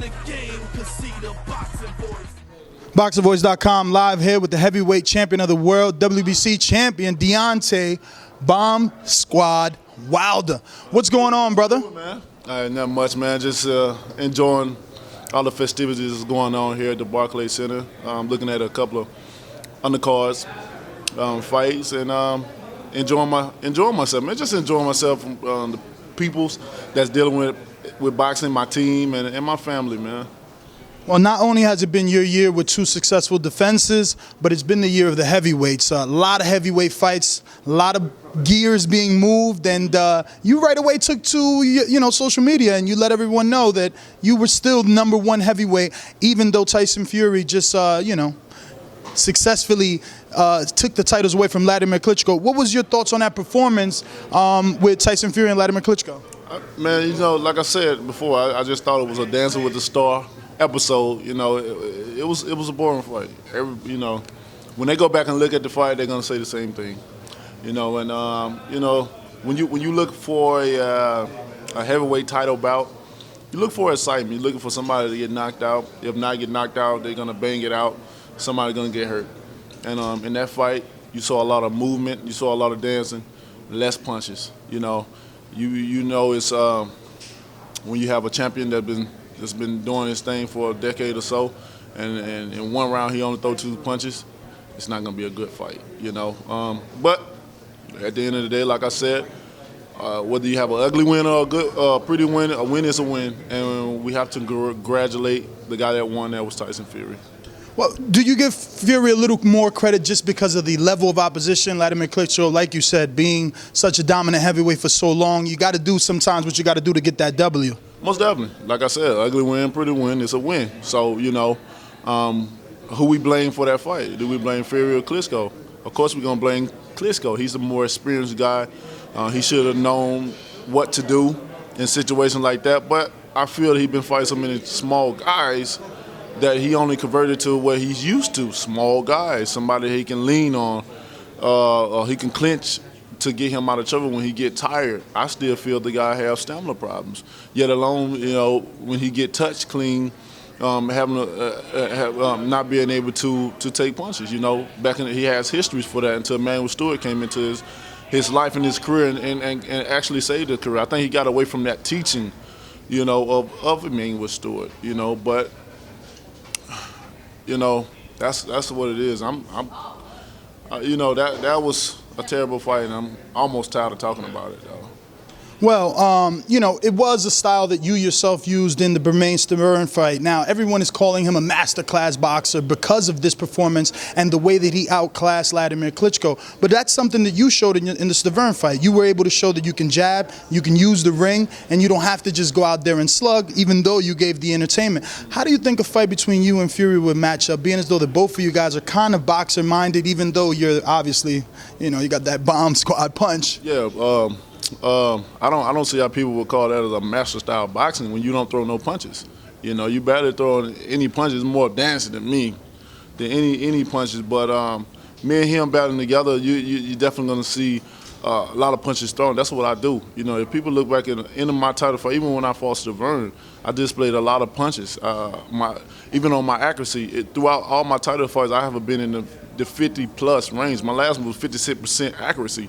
in the game can see the boxing voice. ThaBoxingvoice.com live here with the heavyweight champion of the world, WBC champion Deontay Bomb Squad Wilder. What's going on, brother? Cool, man. Not much, man. Just enjoying all the festivities that's going on here at the Barclays Center. Looking at a couple of undercards, fights, and enjoying myself. Man, just enjoying myself from the peoples that's dealing with boxing, my team, and my family, man. Well, not only has it been your year with 2 successful defenses, but it's been the year of the heavyweights. A lot of heavyweight fights, a lot of gears being moved, and you right away took to social media and you let everyone know that you were still #1 heavyweight, even though Tyson Fury just successfully took the titles away from Vladimir Klitschko. What was your thoughts on that performance with Tyson Fury and Vladimir Klitschko? Man, like I said before, I just thought it was a Dancing with the Star episode. It was a boring fight. When they go back and look at the fight, they're gonna say the same thing. When you look for a heavyweight title bout, you look for excitement. You're looking for somebody to get knocked out. If not get knocked out, they're gonna bang it out. Somebody's gonna get hurt. And in that fight, you saw a lot of movement. You saw a lot of dancing, less punches. It's when you have a champion that's been doing his thing for a decade or so, and in one round he only throw 2 punches, it's not going to be a good fight, But at the end of the day, like I said, whether you have an ugly win or a good, pretty win, a win is a win, and we have to congratulate the guy that won. That was Tyson Fury. Well, do you give Fury a little more credit just because of the level of opposition? Vladimir Klitschko, like you said, being such a dominant heavyweight for so long, you got to do sometimes what you got to do to get that W. Most definitely. Like I said, ugly win, pretty win, it's a win. So, who we blame for that fight? Do we blame Fury or Klitschko? Of course we're going to blame Klitschko. He's the more experienced guy. He should have known what to do in situations like that. But I feel that he's been fighting so many small guys that he only converted to what he's used to, small guys, somebody he can lean on, or he can clinch to get him out of trouble when he get tired. I still feel the guy has stamina problems, yet alone, when he get touched clean, not being able to take punches. He has histories for that until Manuel Stewart came into his life and his career and actually saved his career. I think he got away from that teaching, of Manuel Stewart, but that's what it is. That was a terrible fight, and I'm almost tired of talking about it, though. Well, it was a style that you yourself used in the Bermane-Stavern fight. Now, everyone is calling him a masterclass boxer because of this performance and the way that he outclassed Vladimir Klitschko. But that's something that you showed in the Stavern fight. You were able to show that you can jab, you can use the ring, and you don't have to just go out there and slug, even though you gave the entertainment. How do you think a fight between you and Fury would match up, being as though that both of you guys are kind of boxer-minded, even though you're obviously, you got that bomb squad punch? Yeah, I don't see how people would call that as a master style boxing when you don't throw no punches. You barely throw any punches, more dancing than me, than any punches. But me and him battling together, you definitely gonna see a lot of punches thrown. That's what I do. If people look back into my title fight, even when I fought Stavern, I displayed a lot of punches. Even on my accuracy, throughout all my title fights, I haven't been in the 50+ range. My last one was 56% accuracy.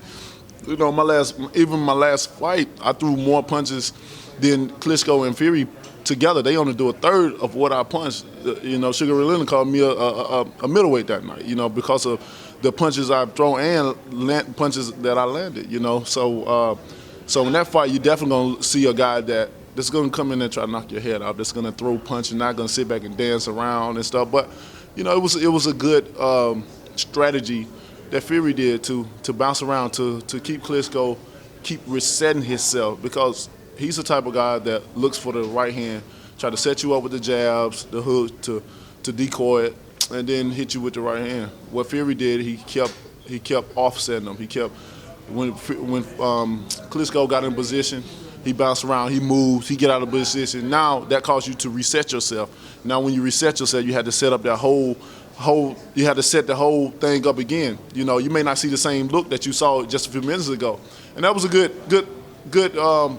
My last fight, I threw more punches than Klitschko and Fury together. They only do a third of what I punched. Sugar Ray Leonard called me a middleweight that night, because of the punches I've thrown and punches that I landed, So in that fight, you definitely going to see a guy that's going to come in and try to knock your head off, that's going to throw punches, not going to sit back and dance around and stuff. But, it was a good strategy that Fury did to bounce around, to keep Klitschko, keep resetting himself, because he's the type of guy that looks for the right hand, try to set you up with the jabs, the hook, to decoy it, and then hit you with the right hand. What Fury did, he kept offsetting them. He kept, when Klitschko got in position, he bounced around, he moves, he get out of position. Now that caused you to reset yourself. Now when you reset yourself, you had to set up that you had to set the whole thing up again. You may not see the same look that you saw just a few minutes ago. And that was a good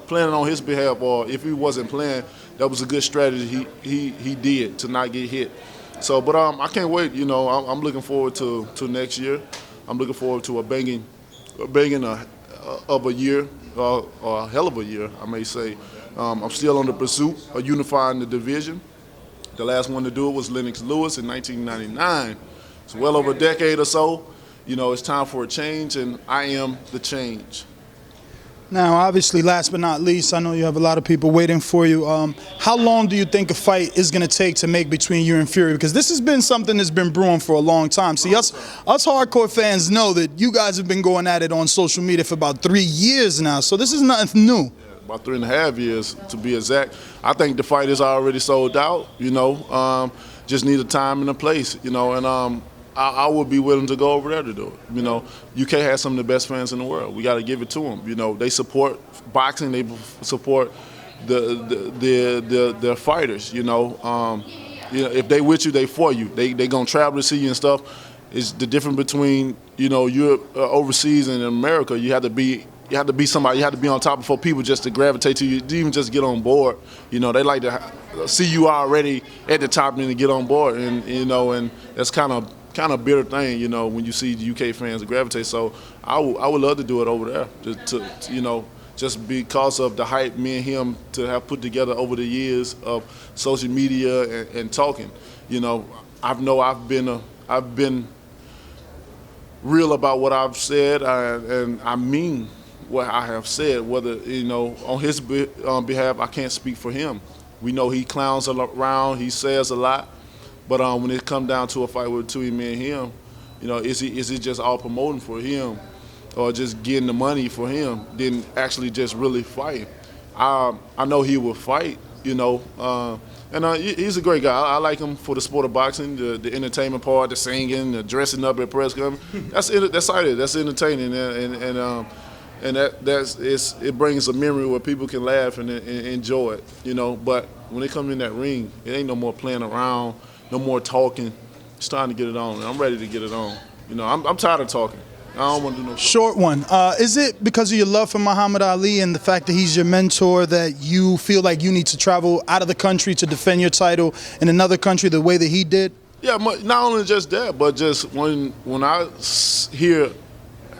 planning on his behalf, or if he wasn't playing, that was a good strategy he did to not get hit. So, but I can't wait. You know, I'm looking forward to next year. I'm looking forward to a banging of a year, or a hell of a year, I may say. I'm still on the pursuit of unifying the division. The last one to do it was Lennox Lewis in 1999. It's well over a decade or so. You know, it's time for a change, and I am the change. Now, obviously, last but not least, I know you have a lot of people waiting for you. How long do you think a fight is going to take to make between you and Fury? Because this has been something that's been brewing for a long time. See, us hardcore fans know that you guys have been going at it on social media for about 3 years now, so this is nothing new. About 3.5 years, to be exact. I think the fight is already sold out, you know. Just need a time and a place, you know, and I would be willing to go over there to do it. You know, UK has some of the best fans in the world. We got to give it to them. You know, they support boxing. They support their fighters. You know, if they with you, they for you. They gonna travel to see you and stuff. It's the difference between, you know, Europe, overseas, and in America. You have to be somebody. You have to be on top before people just to gravitate to you, to even just get on board. You know, they like to see you already at the top and to get on board. And you know, and that's kind of bitter thing, you know, when you see the UK fans gravitate. So I would love to do it over there, to you know, just because of the hype me and him to have put together over the years of social media and talking. You know, I've been real about what I've said, and I mean what I have said. Whether, you know, on his behalf, I can't speak for him. We know he clowns around, he says a lot. But when it comes down to a fight between me and him, you know, is it just all promoting for him, or just getting the money for him, than actually just really fighting? I know he will fight, you know, and he's a great guy. I like him for the sport of boxing, the entertainment part, the singing, the dressing up at press conference. That's exciting. That's entertaining, and it brings a memory where people can laugh and enjoy it, you know. But when they come in that ring, it ain't no more playing around. No more talking. It's time to get it on. I'm ready to get it on. You know, I'm tired of talking. I don't want to do no short one. Is it because of your love for Muhammad Ali and the fact that he's your mentor that you feel like you need to travel out of the country to defend your title in another country the way that he did? Yeah, not only just that, but just when I hear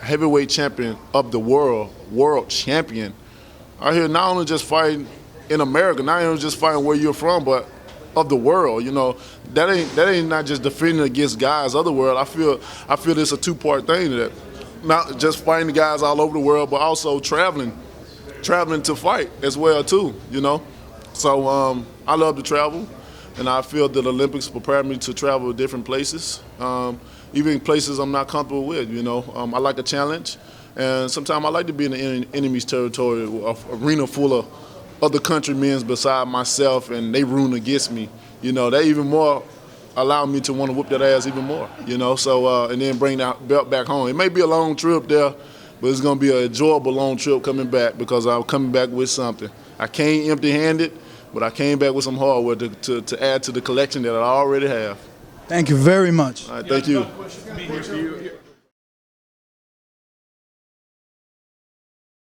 heavyweight champion of the world champion, I hear not only just fighting in America, not even just fighting where you're from, but of the world. You know, that ain't not just defending against guys of the world. I feel it's a two-part thing, that not just fighting the guys all over the world, but also traveling to fight as well too, you know. So I love to travel, and I feel that the Olympics prepare me to travel to different places, even places I'm not comfortable with, you know. I like a challenge, and sometimes I like to be in the enemy's territory, an arena full of other countrymen beside myself, and they rooting against me. You know, they even more allow me to want to whoop that ass even more, you know. So and then bring that belt back home. It may be a long trip there, but it's going to be an enjoyable long trip coming back, because I'm coming back with something. I came empty-handed, but I came back with some hardware to add to the collection that I already have. Thank you very much. All right, thank you.